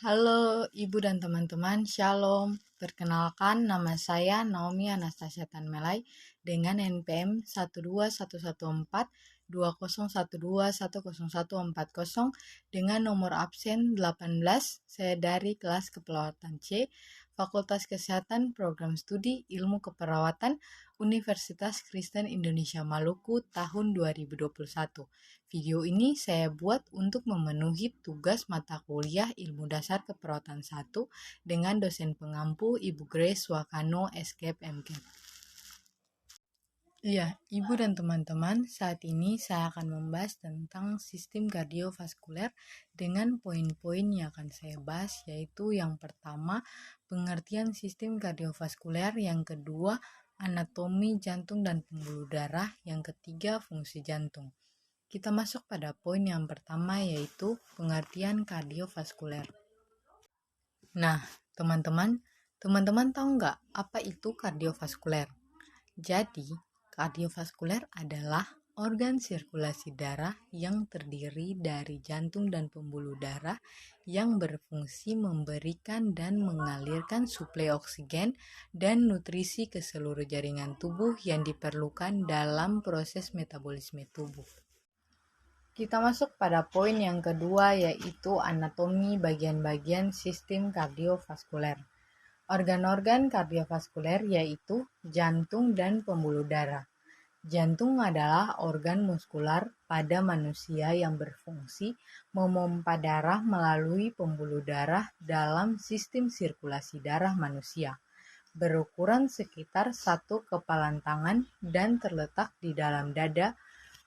Halo Ibu dan teman-teman, Shalom. Perkenalkan, nama saya Naomi Anastasia Tanmelai dengan NPM 121142012104140 dengan nomor absen 18. Saya dari kelas keperawatan C, Fakultas Kesehatan Program Studi Ilmu Keperawatan Universitas Kristen Indonesia Maluku tahun 2021. Video ini saya buat untuk memenuhi tugas mata kuliah Ilmu Dasar Keperawatan 1 dengan dosen pengampu Ibu Grace Wakano SKEP MKEP. Iya, Ibu dan teman-teman, saat ini saya akan membahas tentang sistem kardiovaskuler dengan poin-poin yang akan saya bahas, yaitu yang pertama, pengertian sistem kardiovaskuler, yang kedua, anatomi jantung dan pembuluh darah, yang ketiga, fungsi jantung. Kita masuk pada poin yang pertama, yaitu pengertian kardiovaskuler. Nah, teman-teman tahu nggak apa itu kardiovaskuler? Jadi, kardiovaskuler adalah organ sirkulasi darah yang terdiri dari jantung dan pembuluh darah yang berfungsi memberikan dan mengalirkan suplai oksigen dan nutrisi ke seluruh jaringan tubuh yang diperlukan dalam proses metabolisme tubuh. Kita masuk pada poin yang kedua, yaitu anatomi bagian-bagian sistem kardiovaskuler. Organ-organ kardiovaskuler yaitu jantung dan pembuluh darah. Jantung adalah organ muskular pada manusia yang berfungsi memompa darah melalui pembuluh darah dalam sistem sirkulasi darah manusia. Berukuran sekitar 1 kepalan tangan dan terletak di dalam dada,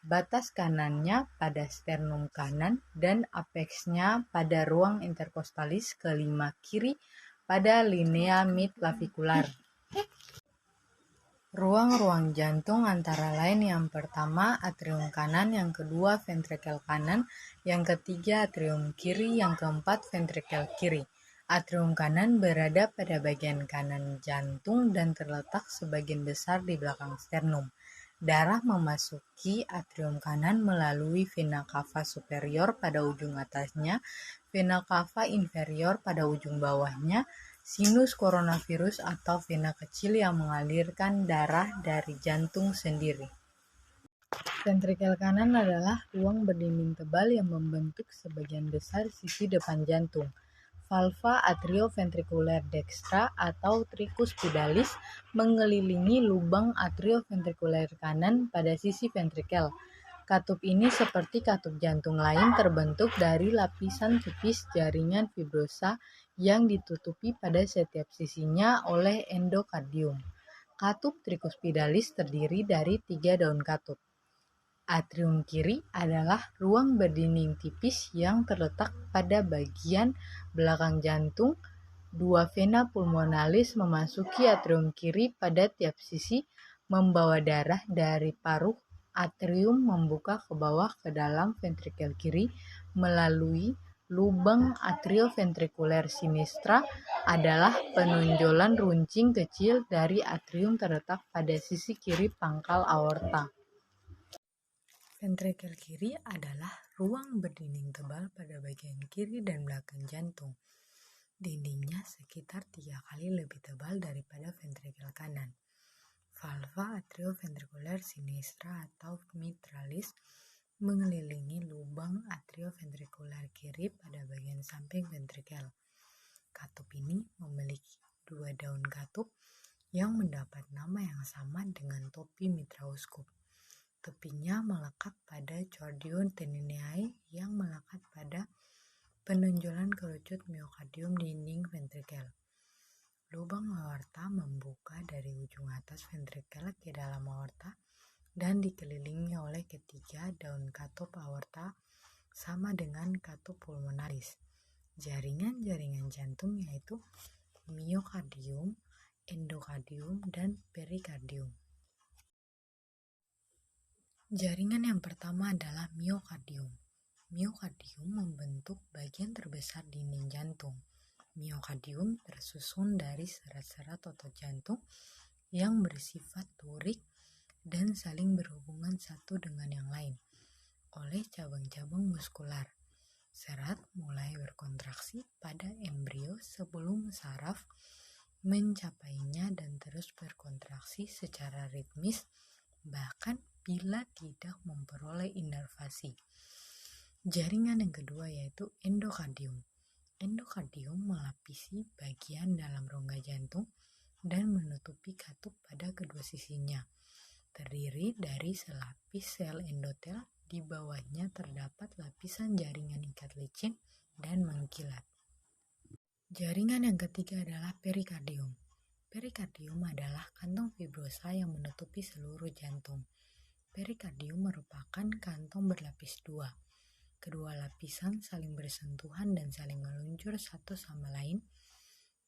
batas kanannya pada sternum kanan dan apeksnya pada ruang interkostalis kelima kiri pada linea midclavicular. Ruang-ruang jantung antara lain yang pertama atrium kanan, yang kedua ventrikel kanan, yang ketiga atrium kiri, yang keempat ventrikel kiri. Atrium kanan berada pada bagian kanan jantung dan terletak sebagian besar di belakang sternum. Darah memasuki atrium kanan melalui vena cava superior pada ujung atasnya, vena cava inferior pada ujung bawahnya, sinus coronavirus atau vena kecil yang mengalirkan darah dari jantung sendiri. Ventrikel kanan adalah ruang berdinding tebal yang membentuk sebagian besar sisi depan jantung. Valva atrioventrikuler dextra atau tricuspidalis mengelilingi lubang atrioventrikuler kanan pada sisi ventrikel. Katup ini seperti katup jantung lain terbentuk dari lapisan tipis jaringan fibrosa yang ditutupi pada setiap sisinya oleh endokardium. Katup tricuspidalis terdiri dari 3 daun katup. Atrium kiri adalah ruang berdinding tipis yang terletak pada bagian belakang jantung. 2 vena pulmonalis memasuki atrium kiri pada tiap sisi, membawa darah dari paruh atrium membuka ke bawah ke dalam ventrikel kiri melalui lubang atrioventrikuler sinistra adalah penonjolan runcing kecil dari atrium terletak pada sisi kiri pangkal aorta. Ventrikel kiri adalah ruang berdinding tebal pada bagian kiri dan belakang jantung. Dindingnya sekitar 3 kali lebih tebal daripada ventrikel kanan. Valva atrioventrikuler sinistra atau mitralis mengelilingi lubang atrioventrikuler kiri pada bagian samping ventrikel. Katup ini memiliki 2 daun katup yang mendapat nama yang sama dengan topi mitraoskup. Tepinya melekat pada chordium tendineae yang melekat pada penonjolan kerucut miokardium dinding ventrikel. Lubang aorta membuka dari ujung atas ventrikel ke dalam aorta dan dikelilingi oleh ketiga daun katup aorta sama dengan katup pulmonalis. Jaringan-jaringan jantung yaitu miokardium, endokardium, dan perikardium. Jaringan yang pertama adalah miokardium. Miokardium membentuk bagian terbesar dinding jantung. Miokardium tersusun dari serat-serat otot jantung yang bersifat lurik dan saling berhubungan satu dengan yang lain oleh cabang-cabang muskular. Serat mulai berkontraksi pada embrio sebelum saraf mencapainya dan terus berkontraksi secara ritmis bahkan bila tidak memperoleh inervasi. Jaringan yang kedua yaitu endokardium. Endokardium melapisi bagian dalam rongga jantung dan menutupi katup pada kedua sisinya. Terdiri dari selapis sel endotel, di bawahnya terdapat lapisan jaringan ikat licin dan mengkilat. Jaringan yang ketiga adalah perikardium. Perikardium adalah kantong fibrosa yang menutupi seluruh jantung. Perikardium merupakan kantong berlapis dua. Kedua lapisan saling bersentuhan dan saling meluncur satu sama lain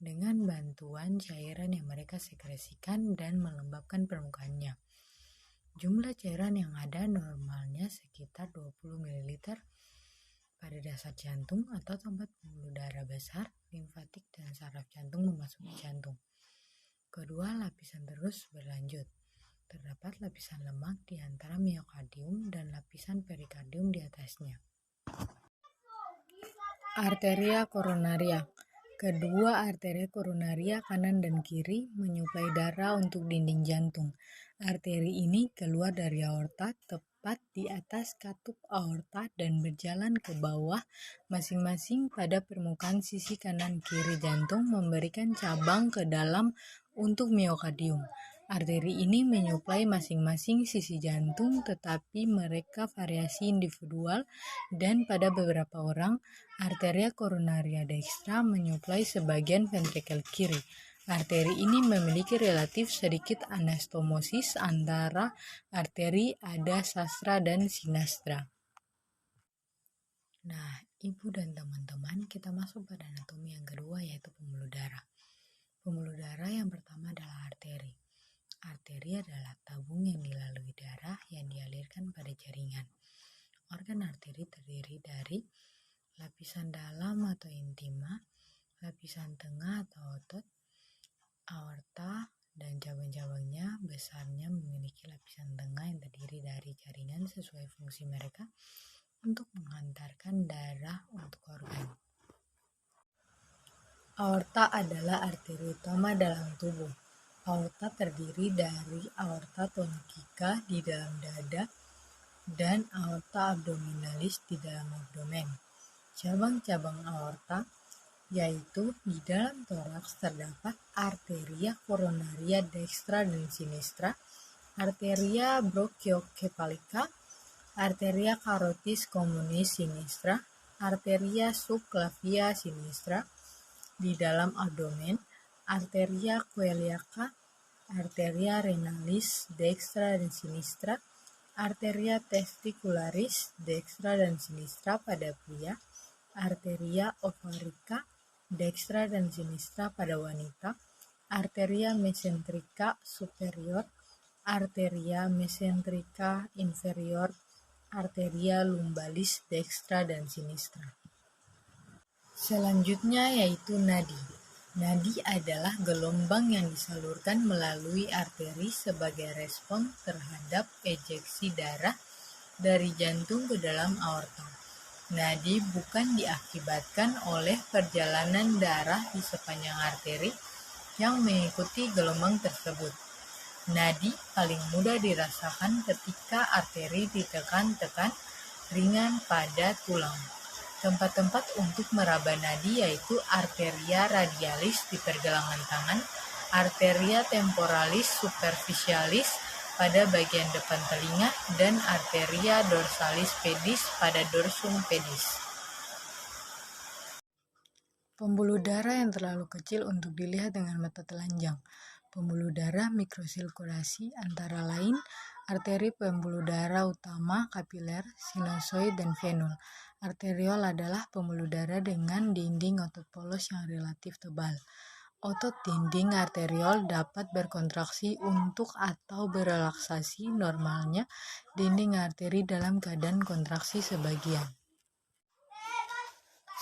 dengan bantuan cairan yang mereka sekresikan dan melembabkan permukaannya. Jumlah cairan yang ada normalnya sekitar 20 ml pada dasar jantung atau tempat pembuluh darah besar, limfatik, dan saraf jantung memasuki jantung. Kedua lapisan terus berlanjut. Terdapat lapisan lemak di antara miokardium dan lapisan perikardium di atasnya. Arteria koronaria. Kedua arteria koronaria kanan dan kiri menyuplai darah untuk dinding jantung. Arteri ini keluar dari aorta tepat di atas katup aorta dan berjalan ke bawah masing-masing pada permukaan sisi kanan kiri jantung memberikan cabang ke dalam untuk miokardium. Arteri ini menyuplai masing-masing sisi jantung tetapi mereka variasi individual dan pada beberapa orang arteria koronaria dextra menyuplai sebagian ventrikel kiri. Arteri ini memiliki relatif sedikit anastomosis antara arteri ada sastra dan sinastra. Nah, ibu dan teman-teman, kita masuk pada anatomi yang kedua yaitu pembuluh darah. Pembuluh darah yang pertama adalah arteri. Arteri adalah tabung yang dilalui darah yang dialirkan pada jaringan. Organ arteri terdiri dari lapisan dalam atau intima, lapisan tengah atau otot, aorta, dan cabang-cabangnya besarnya memiliki lapisan tengah yang terdiri dari jaringan sesuai fungsi mereka untuk menghantarkan darah untuk organ. Aorta adalah arteri utama dalam tubuh. Aorta terdiri dari aorta tonikika di dalam dada dan aorta abdominalis di dalam abdomen. Cabang-cabang aorta yaitu di dalam toraks terdapat arteria koronaria dextra dan sinistra, arteria brachiocephalica, arteria carotis communis sinistra, arteria subclavia sinistra di dalam abdomen, arteria coeliaca, arteria renalis dextra dan sinistra, arteria testicularis dextra dan sinistra pada pria, arteria ovarica dextra dan sinistra pada wanita, arteria mesenterica superior, arteria mesenterica inferior, arteria lumbalis dextra dan sinistra. Selanjutnya yaitu nadi. Nadi adalah gelombang yang disalurkan melalui arteri sebagai respon terhadap ejeksi darah dari jantung ke dalam aorta. Nadi bukan diakibatkan oleh perjalanan darah di sepanjang arteri yang mengikuti gelombang tersebut. Nadi paling mudah dirasakan ketika arteri ditekan-tekan ringan pada tulang. Tempat-tempat untuk meraba nadi yaitu arteria radialis di pergelangan tangan, arteria temporalis superficialis pada bagian depan telinga, dan arteria dorsalis pedis pada dorsum pedis. Pembuluh darah yang terlalu kecil untuk dilihat dengan mata telanjang. Pembuluh darah mikrosirkulasi antara lain arteri pembuluh darah utama, kapiler, sinusoid, dan venul. Arteriol adalah pembuluh darah dengan dinding otot polos yang relatif tebal. Otot dinding arteriol dapat berkontraksi untuk atau berelaksasi. Normalnya, dinding arteri dalam keadaan kontraksi sebagian.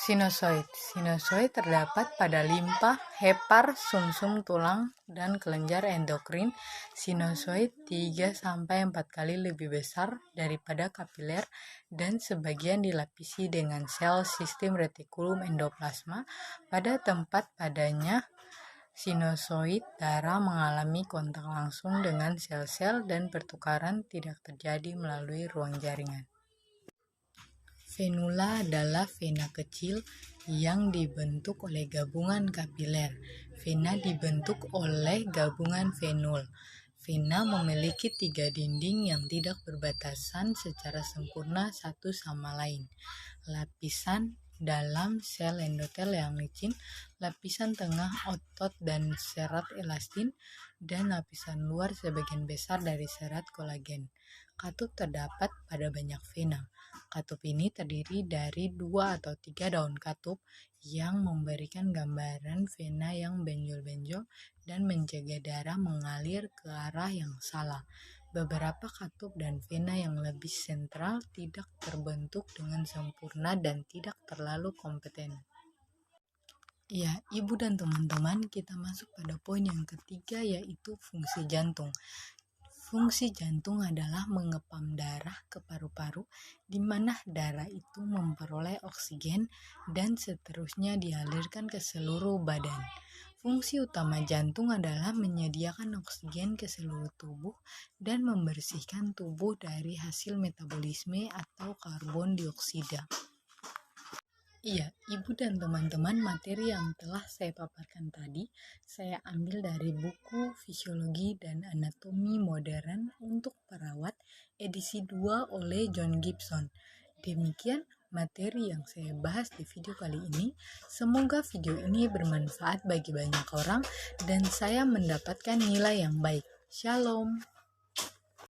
Sinusoid. Sinusoid terdapat pada limpa, hepar, sumsum tulang, dan kelenjar endokrin. Sinusoid 3-4 kali lebih besar daripada kapiler dan sebagian dilapisi dengan sel sistem retikulum endoplasma. Pada tempat padanya sinusoid, darah mengalami kontak langsung dengan sel-sel dan pertukaran tidak terjadi melalui ruang jaringan. Venula adalah vena kecil yang dibentuk oleh gabungan kapiler. Vena dibentuk oleh gabungan venul. Vena memiliki 3 dinding yang tidak berbatasan secara sempurna satu sama lain. Lapisan dalam sel endotel yang licin, lapisan tengah otot dan serat elastin, dan lapisan luar sebagian besar dari serat kolagen. Katup terdapat pada banyak vena. Katup ini terdiri dari 2 atau 3 daun katup yang memberikan gambaran vena yang benjol-benjol dan menjaga darah mengalir ke arah yang salah. Beberapa katup dan vena yang lebih sentral tidak terbentuk dengan sempurna dan tidak terlalu kompeten. Ya, Ibu dan teman-teman, kita masuk pada poin yang ketiga, yaitu fungsi jantung. Fungsi jantung adalah mengepam darah ke paru-paru, di mana darah itu memperoleh oksigen dan seterusnya dialirkan ke seluruh badan. Fungsi utama jantung adalah menyediakan oksigen ke seluruh tubuh dan membersihkan tubuh dari hasil metabolisme atau karbon dioksida. Iya, Ibu dan teman-teman, materi yang telah saya paparkan tadi, saya ambil dari buku Fisiologi dan Anatomi Modern untuk Perawat, edisi 2 oleh John Gibson. Demikian materi yang saya bahas di video kali ini. Semoga video ini bermanfaat bagi banyak orang dan saya mendapatkan nilai yang baik. Shalom.